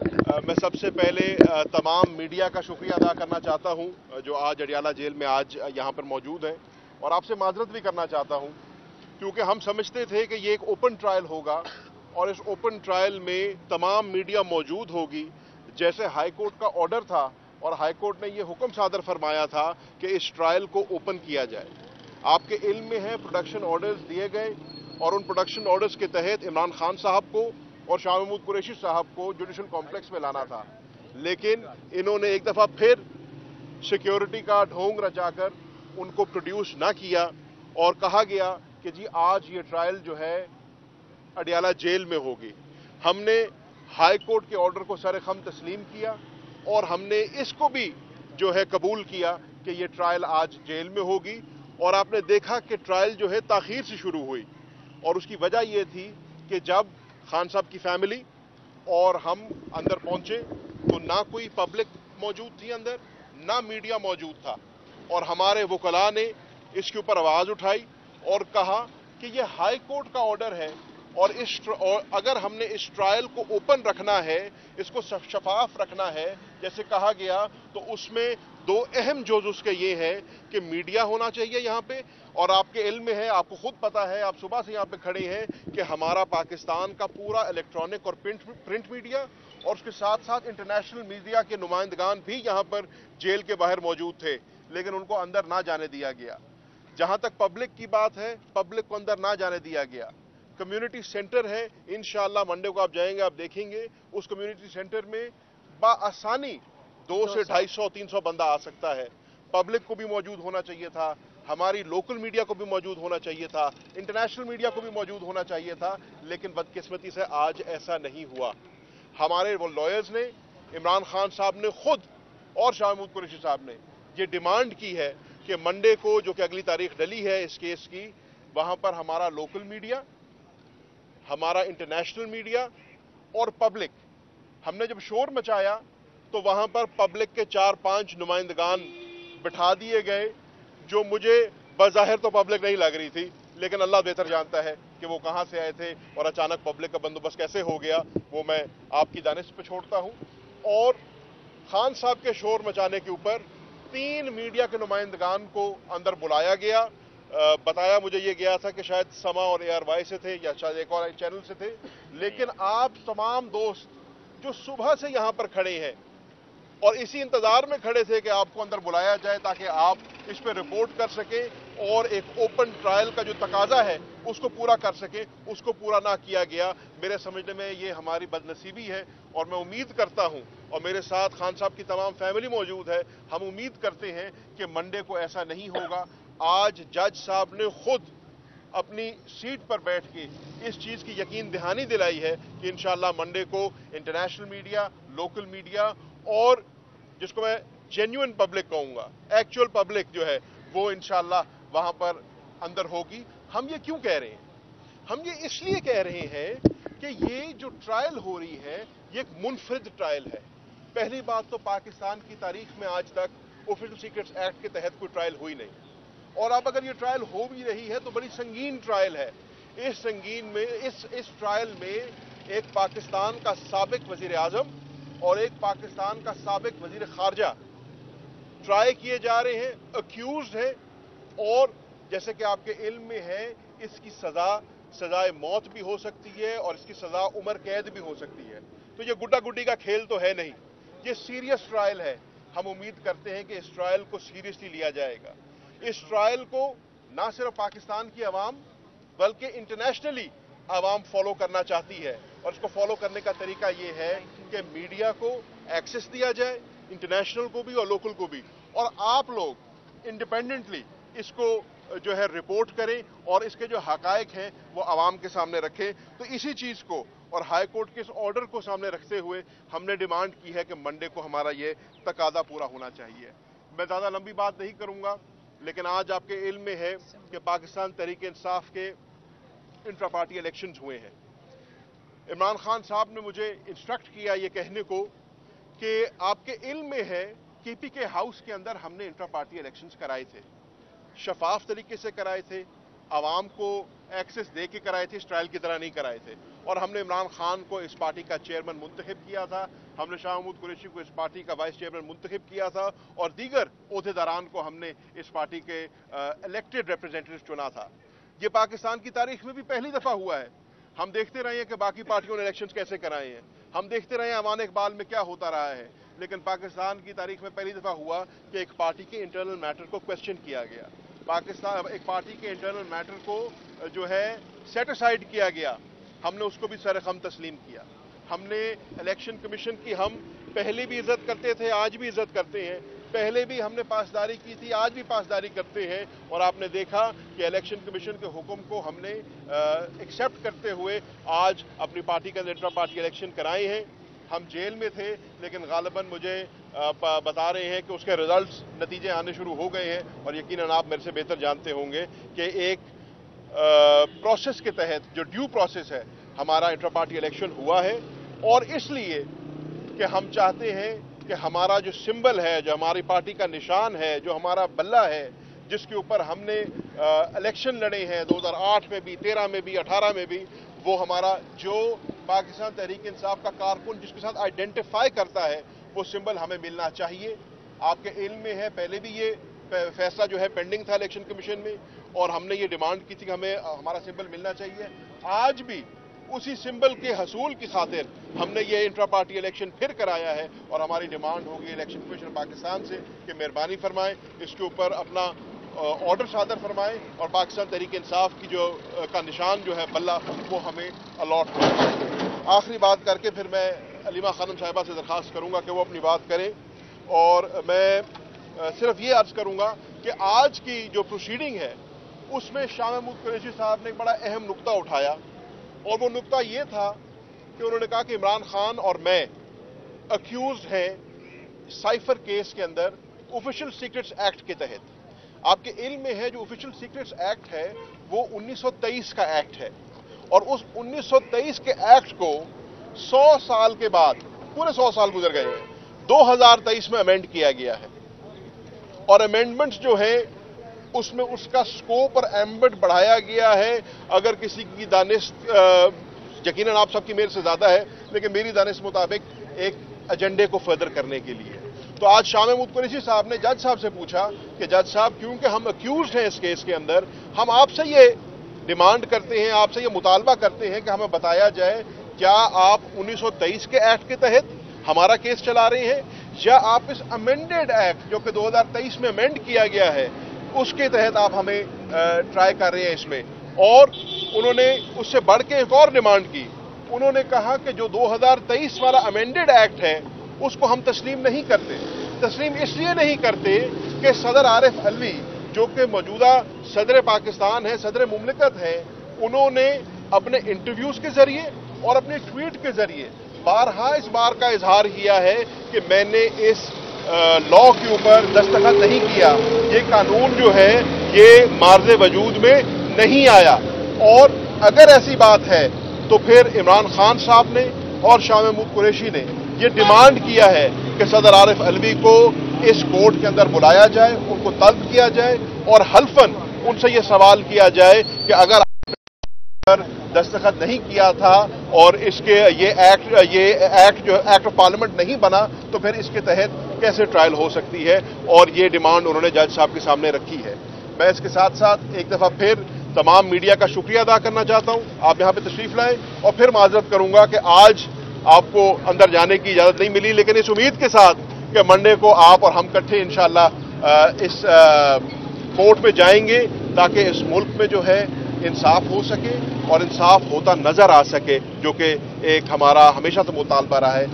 मैं सबसे पहले तमाम मीडिया का शुक्रिया अदा करना चाहता हूं जो आज अडियाला जेल में आज यहां पर मौजूद है, और आपसे माजरत भी करना चाहता हूं क्योंकि हम समझते थे कि ये एक ओपन ट्रायल होगा और इस ओपन ट्रायल में तमाम मीडिया मौजूद होगी। जैसे हाई कोर्ट का ऑर्डर था और हाई कोर्ट ने ये हुक्म सादर फरमाया था कि इस ट्रायल को ओपन किया जाए। आपके इल्म में है प्रोडक्शन ऑर्डर्स दिए गए और उन प्रोडक्शन ऑर्डर्स के तहत इमरान खान साहब को और शाह महमूद कुरैशी साहब को जुडिशल कॉम्प्लेक्स में लाना था, लेकिन इन्होंने एक दफ़ा फिर सिक्योरिटी का ढोंग रचाकर उनको प्रोड्यूस ना किया और कहा गया कि जी आज ये ट्रायल जो है अडियाला जेल में होगी। हमने हाई कोर्ट के ऑर्डर को सर खम तस्लीम किया और हमने इसको भी जो है कबूल किया कि ये ट्रायल आज जेल में होगी। और आपने देखा कि ट्रायल जो है ताखीर से शुरू हुई और उसकी वजह यह थी कि जब खान साहब की फैमिली और हम अंदर पहुंचे तो ना कोई पब्लिक मौजूद थी अंदर, ना मीडिया मौजूद था, और हमारे वकला ने इसके ऊपर आवाज़ उठाई और कहा कि ये हाई कोर्ट का ऑर्डर है और अगर हमने इस ट्रायल को ओपन रखना है, इसको शफाफ रखना है जैसे कहा गया, तो उसमें दो अहम जोज उसके ये है कि मीडिया होना चाहिए यहाँ पे। और आपके इल्म में है, आपको खुद पता है, आप सुबह से यहाँ पे खड़े हैं कि हमारा पाकिस्तान का पूरा इलेक्ट्रॉनिक और प्रिंट मीडिया और उसके साथ साथ इंटरनेशनल मीडिया के नुमाइंदगान भी यहाँ पर जेल के बाहर मौजूद थे, लेकिन उनको अंदर ना जाने दिया गया। जहां तक पब्लिक की बात है, पब्लिक को अंदर ना जाने दिया गया। कम्युनिटी सेंटर है, इंशाअल्लाह मंडे को आप जाएंगे, आप देखेंगे उस कम्युनिटी सेंटर में बाआसानी 200 से 250 300 बंदा आ सकता है। पब्लिक को भी मौजूद होना चाहिए था, हमारी लोकल मीडिया को भी मौजूद होना चाहिए था, इंटरनेशनल मीडिया को भी मौजूद होना चाहिए था, लेकिन बदकिस्मती से आज ऐसा नहीं हुआ। हमारे वो लॉयर्स ने, इमरान खान साहब ने खुद और शाह महमूद कुरैशी साहब ने ये डिमांड की है कि मंडे को, जो कि अगली तारीख डली है इस केस की, वहां पर हमारा लोकल मीडिया, हमारा इंटरनेशनल मीडिया और पब्लिक, हमने जब शोर मचाया तो वहां पर पब्लिक के 4-5 नुमाइंदगान बिठा दिए गए, जो मुझे बज़ाहिर तो पब्लिक नहीं लग रही थी, लेकिन अल्लाह बेहतर जानता है कि वो कहां से आए थे और अचानक पब्लिक का बंदोबस्त कैसे हो गया, वो मैं आपकी दानिश पे छोड़ता हूं। और खान साहब के शोर मचाने के ऊपर 3 मीडिया के नुमाइंदगान को अंदर बुलाया गया। बताया मुझे ये गया था कि शायद समा और ARY से थे या शायद एक और चैनल से थे, लेकिन आप तमाम दोस्त जो सुबह से यहां पर खड़े हैं और इसी इंतजार में खड़े थे कि आपको अंदर बुलाया जाए ताकि आप इस पर रिपोर्ट कर सकें और एक ओपन ट्रायल का जो तकाजा है उसको पूरा कर सकें, उसको पूरा ना किया गया। मेरे समझने में ये हमारी बदनसीबी है और मैं उम्मीद करता हूं, और मेरे साथ खान साहब की तमाम फैमिली मौजूद है, हम उम्मीद करते हैं कि मंडे को ऐसा नहीं होगा। आज जज साहब ने खुद अपनी सीट पर बैठ के इस चीज की यकीन दहानी दिलाई है कि इंशाअल्लाह मंडे को इंटरनेशनल मीडिया, लोकल मीडिया और जिसको मैं जेन्युइन पब्लिक कहूंगा, एक्चुअल पब्लिक जो है, वो इंशाअल्लाह वहां पर अंदर होगी। हम ये क्यों कह रहे हैं? हम ये इसलिए कह रहे हैं कि ये जो ट्रायल हो रही है ये एक मुनफरिद ट्रायल है। पहली बात तो पाकिस्तान की तारीख में आज तक ऑफिशियल सीक्रेट्स एक्ट के तहत कोई ट्रायल हुई नहीं, और अब अगर ये ट्रायल हो भी रही है तो बड़ी संगीन ट्रायल है। इस ट्रायल में एक पाकिस्तान का साबिक वजीर आजम और एक पाकिस्तान का साबिक वजीर खारजा ट्राई किए जा रहे हैं, अक्यूज्ड है, और जैसे कि आपके इल्म में है इसकी सजाए मौत भी हो सकती है और इसकी सजा उम्र कैद भी हो सकती है। तो ये गुड्डा गुड्डी का खेल तो है नहीं, ये सीरियस ट्रायल है। हम उम्मीद करते हैं कि इस ट्रायल को सीरियसली लिया जाएगा। इस ट्रायल को ना सिर्फ पाकिस्तान की आवाम बल्कि इंटरनेशनली आवाम फॉलो करना चाहती है, और इसको फॉलो करने का तरीका ये है कि मीडिया को एक्सेस दिया जाए, इंटरनेशनल को भी और लोकल को भी, और आप लोग इंडिपेंडेंटली इसको जो है रिपोर्ट करें और इसके जो हकायक हैं वो आवाम के सामने रखें। तो इसी चीज को और हाई कोर्ट के इस ऑर्डर को सामने रखते हुए हमने डिमांड की है कि मंडे को हमारा ये तकादा पूरा होना चाहिए। मैं ज्यादा लंबी बात नहीं करूंगा, लेकिन आज आपके इल्म में है कि पाकिस्तान तहरीक इंसाफ के इंट्रा पार्टी इलेक्शंस हुए हैं। इमरान खान साहब ने मुझे इंस्ट्रक्ट किया ये कहने को कि आपके इल्म में है KPK हाउस के अंदर हमने इंट्रा पार्टी इलेक्शंस कराए थे, शफाफ तरीके से कराए थे, आवाम को एक्सेस दे के कराए थे, इस ट्रायल की तरह नहीं कराए थे। اور हमने इमरान खान को इस पार्टी का चेयरमैन मुंतखब किया था, हमने शाह महमूद कुरैशी को इस पार्टी का वाइस चेयरमैन मुंतखब किया था और दीगर ओहदेदारान को हमने इस पार्टी के इलेक्टेड रिप्रेजेंटेटिव चुना था। ये पाकिस्तान की तारीख में भी पहली दफ़ा हुआ है। हम देखते रहे हैं कि बाकी पार्टियों ने इलेक्शंस कैसे कराए हैं, हम देखते रहे हैं अवान इकबाल में क्या होता रहा है, लेकिन पाकिस्तान की तारीख में पहली दफ़ा हुआ कि एक पार्टी के इंटरनल मैटर को क्वेश्चन किया गया। पाकिस्तान एक पार्टी के इंटरनल मैटर को जो है सेट असाइड किया गया, हमने उसको भी सरखम तस्लीम किया। हमने इलेक्शन कमीशन की हम पहले भी इज्जत करते थे, आज भी इज्जत करते हैं, पहले भी हमने पासदारी की थी, आज भी पासदारी करते हैं और आपने देखा कि इलेक्शन कमीशन के हुक्म को हमने एक्सेप्ट करते हुए आज अपनी पार्टी का इंट्रा पार्टी इलेक्शन कराए हैं। हम जेल में थे लेकिन गालिबन मुझे बता रहे हैं कि उसके रिजल्ट्स नतीजे आने शुरू हो गए हैं और यकीनन आप मेरे से बेहतर जानते होंगे कि एक प्रोसेस के तहत जो ड्यू प्रोसेस है हमारा इंट्रा पार्टी इलेक्शन हुआ है और इसलिए कि हम चाहते हैं कि हमारा जो सिंबल है, जो हमारी पार्टी का निशान है, जो हमारा बल्ला है, जिसके ऊपर हमने इलेक्शन लड़े हैं 2008 में भी, 13 में भी, 18 में भी, वो हमारा जो पाकिस्तान तहरीक इंसाफ का कारकुन जिसके साथ आइडेंटिफाई करता है वो सिंबल हमें मिलना चाहिए। आपके इल्म में है पहले भी ये फैसला जो है पेंडिंग था इलेक्शन कमीशन में और हमने ये डिमांड की थी कि हमें हमारा सिंबल मिलना चाहिए। आज भी उसी सिंबल के हसूल की खातिर हमने ये इंट्रा पार्टी इलेक्शन फिर कराया है और हमारी डिमांड होगी इलेक्शन कमीशन पाकिस्तान से कि मेहरबानी फरमाएं, इसके ऊपर अपना ऑर्डर सादर फरमाएं और पाकिस्तान तहरीक इंसाफ की जो का निशान जो है बल्ला वो हमें अलॉट हो। आखिरी बात करके फिर मैं अलीमा खानम साहिबा से दरख्वास्त करूंगा कि वो अपनी बात करें और मैं सिर्फ ये अर्ज करूंगा कि आज की जो प्रोसीडिंग है उसमें शाह महमूद कुरैशी साहब ने एक बड़ा अहम नुक्ता उठाया और वो नुक्ता ये था कि उन्होंने कहा कि इमरान खान और मैं अक्यूज हैं साइफर केस के अंदर ऑफिशियल सीक्रेट्स एक्ट के तहत। आपके इल्म में है जो ऑफिशियल सीक्रेट्स एक्ट है वो 1923 का एक्ट है और उस 1923 के एक्ट को 100 साल के बाद, पूरे 100 साल गुजर गए हैं, 2023 में अमेंड किया गया है और अमेंडमेंट्स जो है उसमें उसका स्कोप और एम्बिट बढ़ाया गया है। अगर किसी की दानिश यकीनन आप सबकी मेरे से ज्यादा है लेकिन मेरी दानिश मुताबिक एक एजेंडे को फर्दर करने के लिए। तो आज शाह महमूद कुरैशी साहब ने जज साहब से पूछा कि जज साहब क्योंकि हम अक्यूज्ड हैं इस केस के अंदर, हम आपसे ये डिमांड करते हैं, आपसे ये मुतालबा करते हैं कि हमें बताया जाए क्या आप 1923 के एक्ट के तहत हमारा केस चला रहे हैं या आप इस अमेंडेड एक्ट जो कि 2023 में अमेंड किया गया है उसके तहत आप हमें ट्राई कर रहे हैं इसमें। और उन्होंने उससे बढ़ के एक और डिमांड की, उन्होंने कहा कि जो 2023 वाला अमेंडेड एक्ट है उसको हम तस्लीम नहीं करते। तस्लीम इसलिए नहीं करते कि सदर आरिफ अलवी जो कि मौजूदा सदर पाकिस्तान है, सदर मुमलिकत है, उन्होंने अपने इंटरव्यूज के जरिए और अपने ट्वीट के जरिए बारहा इस बार का इजहार किया है कि मैंने इस लॉ के ऊपर दस्तखत नहीं किया, ये कानून जो है ये मार्ज़े वजूद में नहीं आया। और अगर ऐसी बात है तो फिर इमरान खान साहब ने और शाह महमूद कुरैशी ने ये डिमांड किया है कि सदर आरिफ अलवी को इस कोर्ट के अंदर बुलाया जाए, उनको तलब किया जाए और हल्फन उनसे ये सवाल किया जाए कि अगर दस्तखत नहीं किया था और इसके ये एक्ट जो एक्ट ऑफ पार्लियामेंट नहीं बना तो फिर इसके तहत कैसे ट्रायल हो सकती है। और ये डिमांड उन्होंने जज साहब के सामने रखी है। मैं इसके साथ साथ एक दफा फिर तमाम मीडिया का शुक्रिया अदा करना चाहता हूं, आप यहां पे तशरीफ लाएं और फिर माजरत करूंगा कि आज आपको अंदर जाने की इजाजत नहीं मिली, लेकिन इस उम्मीद के साथ कि मंडे को आप और हम इकट्ठे इंशाअल्लाह इस कोर्ट में जाएंगे ताकि इस मुल्क में जो है इंसाफ हो सके और इंसाफ होता नजर आ सके, जो कि एक हमारा हमेशा से मुतालबा रहा है।